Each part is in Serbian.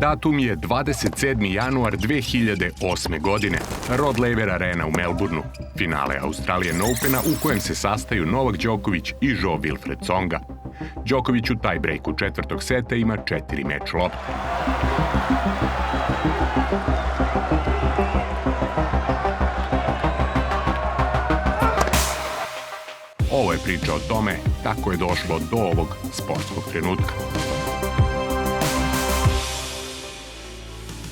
Datum je 27. januar 2008. godine. Rod Laver Arena u Melbourneu. Finale Australian Opena u kojem se sastaju Novak Đoković i Jo-Wilfried Tsonga. Đoković u tiebreaku četvrtog seta ima 4 meč lopte. Ovo je priča o tome kako je došlo do ovog sportskog trenutka.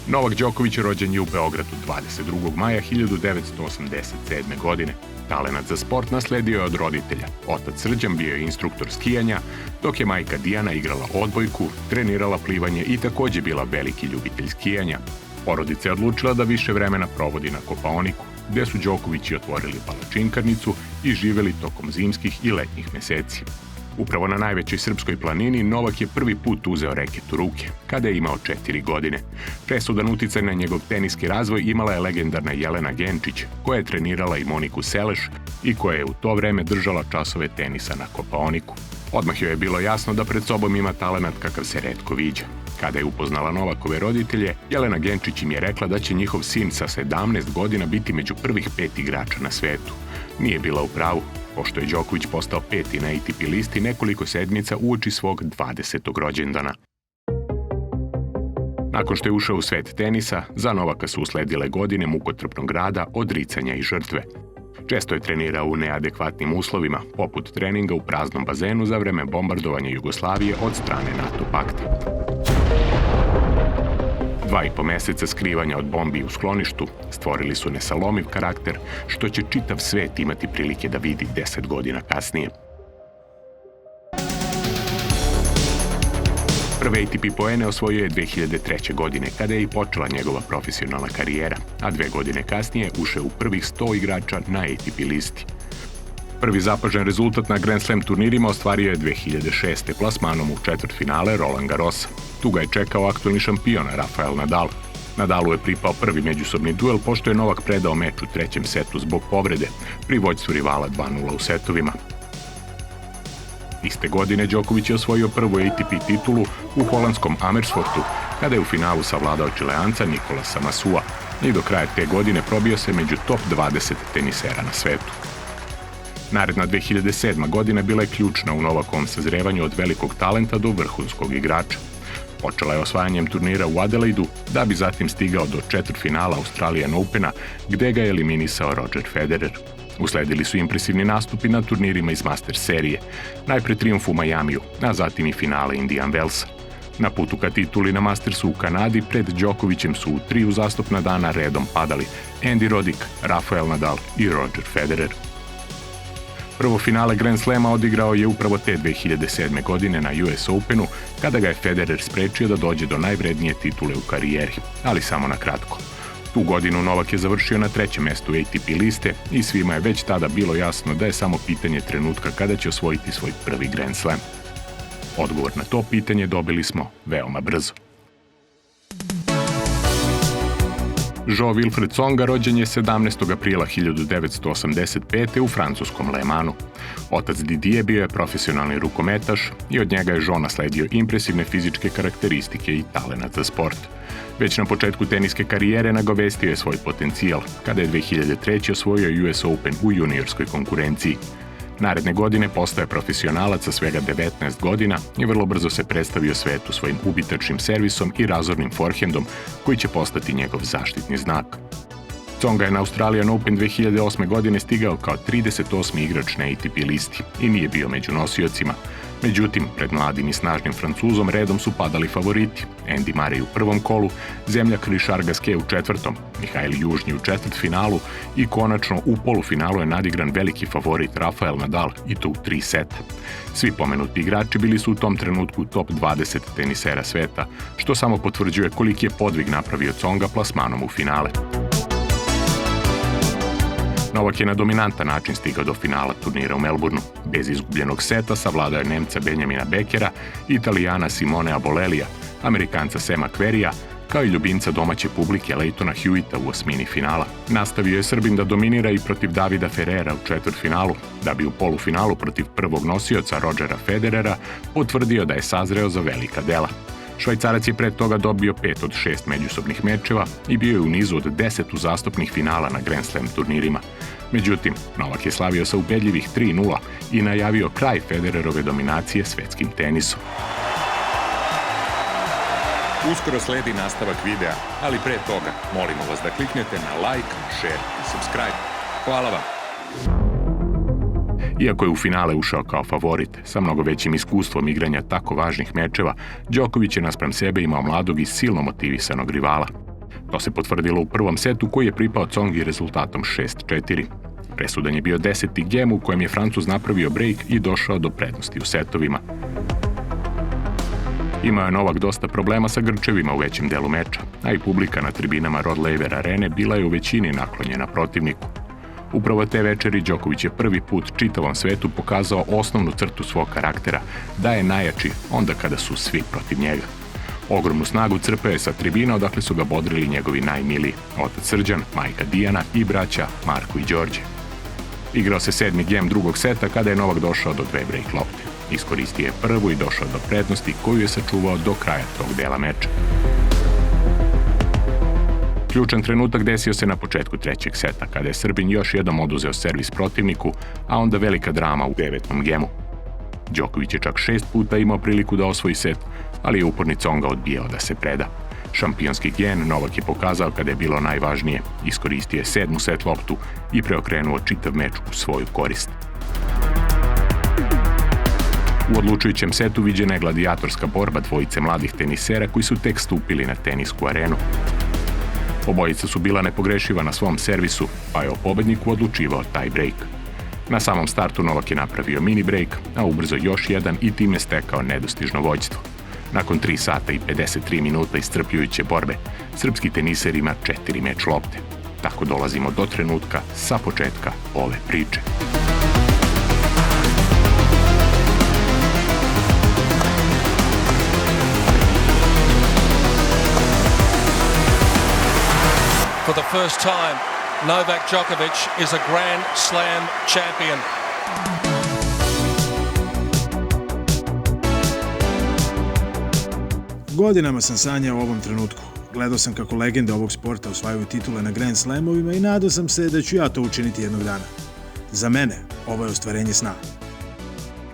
Novak Đoković rođen je u Beogradu 22. maja 1987. godine. Talenat za sport nasledio je od roditelja. Otac Srđan bio je instruktor skijanja, dok je majka Dijana igrala odbojku, trenirala plivanje i takođe bila veliki ljubitelj skijanja. Porodica je odlučila da više vremena provodi na Kopaoniku, gde su Đokovići otvorili palačinkarnicu i živeli tokom zimskih i letnjih meseci. Upravo na najvećoj srpskoj planini Novak je prvi put uzeo reket u ruke, kada je imao 4 godine. Presudan uticaj na njegov teniski razvoj imala je legendarna Jelena Genčić, koja je trenirala i Moniku Seleš i koja je u to vreme držala časove tenisa na Kopaoniku. Odmah joj je bilo jasno da pred sobom ima talenat kakav se retko viđa. Kada je upoznala Novakove roditelje, Jelena Genčić im je rekla da će njihov sin sa 17 godina biti među prvih 5 igrača na svetu. Nije bila u pravu, pošto je Đoković postao 5. na ATP listi nekoliko sedmica uoči svog 20. rođendana. Nakon što je ušao u svet tenisa, za Novaka su usledile godine mukotrpnog rada, odricanja i žrtve. Često je trenirao u neadekvatnim uslovima, poput treninga u praznom bazenu za vreme bombardovanja Jugoslavije od strane NATO pakta. 2,5 meseca skrivanja od bombi u skloništu stvorili su nesalomiv karakter, što će čitav svet imati prilike da vidi 10 godina kasnije. Prve ATP poene osvojio je 2003. godine, kada je i počela njegova profesionalna karijera, a 2 godine kasnije ušao u prvih 100 igrača na ATP listi. Prvi zapažen rezultat na Grand Slam turnirima ostvario je 2006. plasmanom u četvrtfinale Roland Garrosa. Tu ga je čekao aktuelni šampion Rafael Nadal. Nadalu je pripao prvi međusobni duel, pošto je Novak predao meč u trećem setu zbog povrede, pri vođstvu rivala 2:0 u setovima. Iste godine Đoković je osvojio prvu ATP titulu u holandskom Amersfoortu, kada je u finalu savladao Čileanca Nicolasa Masua i do kraja te godine probio se među top 20 tenisera na svetu. Naredna 2007. godina bila je ključna u Novakovom sazrevanju od velikog talenta do vrhunskog igrača. Počela je osvajanjem turnira u Adelaidu, da bi zatim stigao do četvrtfinala Australian Opena, gde ga je eliminisao Roger Federer. Usledili su impresivni nastupi na turnirima iz Masters serije, najpre trijumf u Majamiju, a zatim i finale Indian Wellsa. Na putu ka tituli na Mastersu u Kanadi pred Đokovićem su u 3 uzastopna dana redom padali Andy Roddick, Rafael Nadal i Roger Federer. Prvo finale Grand Slama odigrao je upravo te 2007. godine na US Openu, kada ga je Federer sprečio da dođe do najvrednije titule u karijeri, ali samo na kratko. Tu godinu Novak je završio na 3. mestu ATP liste i svima je već tada bilo jasno da je samo pitanje trenutka kada će osvojiti svoj prvi Grand Slam. Odgovor na to pitanje dobili smo veoma brzo. Jo-Wilfried Tsonga rođen je 17. aprila 1985. u francuskom Le Mansu. Otac Didier bio je profesionalni rukometaš i od njega je Jo nasledio impresivne fizičke karakteristike i talenat za sport. Već na početku teniske karijere nagovestio je svoj potencijal, kada je 2003. osvojio US Open u juniorskoj konkurenciji. Naredne godine postaje profesionalac sa svega 19 godina i vrlo brzo se predstavio svetu svojim ubitačnim servisom i razornim forhendom, koji će postati njegov zaštitni znak. Tsonga je na Australian Open 2008. godine stigao kao 38. igrač na ATP listi i nije bio među nosiocima. Međutim, pred mladim i snažnim Francuzom redom su padali favoriti: Andy Murray u prvom kolu, zemljak Richard Gasquet u četvrtom, Mihail Južnji u četvrtfinalu i konačno u polufinalu je nadigran veliki favorit Rafael Nadal i to u 3 seta. Svi pomenuti igrači bili su u tom trenutku top 20 tenisera sveta, što samo potvrđuje koliki je podvig napravio Tsonga plasmanom u finale. Novak je na dominantan način stigao do finala turnira u Melbourneu. Bez izgubljenog seta savladao je Nemca Benjamina Bekera, Italijana Simonea Bolelija, Amerikanca Sema Querrya, kao i ljubimca domaće publike Leightona Hewita u osmini finala. Nastavio je Srbin da dominira i protiv Davida Ferrera u četvrtfinalu, da bi u polufinalu protiv prvog nosioca Rogera Federera potvrdio da je sazreo za velika dela. Švajcarac je pred toga dobio 5 od 6 međusobnih mečeva i bio je u nizu od 10 uzastopnih finala na Grand Slam turnirima. Međutim, Novak je slavio sa ubedljivih 3:0 i najavio kraj Federerove dominacije svetskim tenisom. Uskoro sledi nastavak videa, ali pre toga molimo vas da kliknete na like, share i subscribe. Hvala vam! Iako je u finale ušao kao favorit, sa mnogo većim iskustvom igranja tako važnih mečeva, Đoković je naspram sebe imao mladog i silno motivisanog rivala. To se potvrdilo u prvom setu koji je pripao Tsongi rezultatom 6:4. Presudan je bio 10. gem u kojem je Francuz napravio break i došao do prednosti u setovima. Imao je Novak dosta problema sa grčevima u većem delu meča, a i publika na tribinama Rod Laver arene bila je u većini naklonjena protivniku. Upravo te večeri Đoković je prvi put čitavom svetu pokazao osnovnu crtu svog karaktera, da je najjači onda kada su svi protiv njega. Ogromnu snagu crpeo je sa tribina odakle su ga bodrili njegovi najmiliji, otac Srđan, majka Dijana i braća Marko i Đorđe. Igrao se 7. gem drugog seta kada je Novak došao do 2 break lopte. Iskoristio je prvu i došao do prednosti koju je sačuvao do kraja tog dela meča. Ključan trenutak desio se na početku 3. seta, kada je Srbin još jednom oduzeo servis protivniku, a onda velika drama u 9. gemu. Đoković je čak 6 puta imao priliku da osvoji set, ali je uporni Tsonga odbijao da se preda. Šampionski gen Novak je pokazao kada je bilo najvažnije, iskoristio je 7. set loptu i preokrenuo čitav meč u svoju korist. U odlučujućem setu viđena je gladijatorska borba dvojice mladih tenisera koji su tek stupili na tenisku arenu. Obojica su bila nepogrešiva na svom servisu, pa je o pobedniku odlučivao taj break. Na samom startu Novak je napravio mini break, a ubrzo još jedan i time stekao nedostižno vođstvo. Nakon 3 sata i 53 minuta iscrpljujuće borbe, srpski teniser ima 4 meč lopte. Tako dolazimo do trenutka sa početka ove priče. For the first time, Novak Djokovic is a Grand Slam champion. Godinama sam sanjao o ovom trenutku. Gledao sam kako legende ovog sporta osvajaju titule na Grand Slamovima i nadao sam se da ću ja to učiniti jednog dana. Za mene, ovo je ostvarenje sna.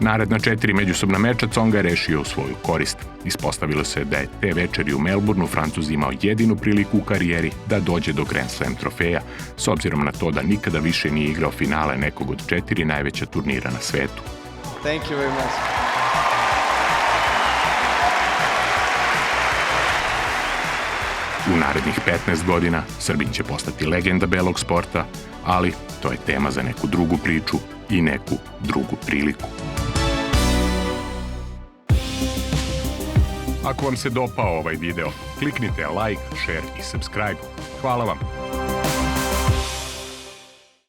Naredna 4 međusobna meča Tsonga je rešio u svoju korist. Ispostavilo se da je te večeri u Melbourneu Francuz imao jedinu priliku u karijeri da dođe do Grand Slam trofeja, s obzirom na to da nikada više nije igrao finale nekog od 4 najveća turnira na svetu. Thank you very much. U narednih 15 godina Srbin će postati legenda belog sporta, ali to je tema za neku drugu priču i neku drugu priliku. Ako vam se dopao ovaj video, kliknite like, share i subscribe. Hvala vam!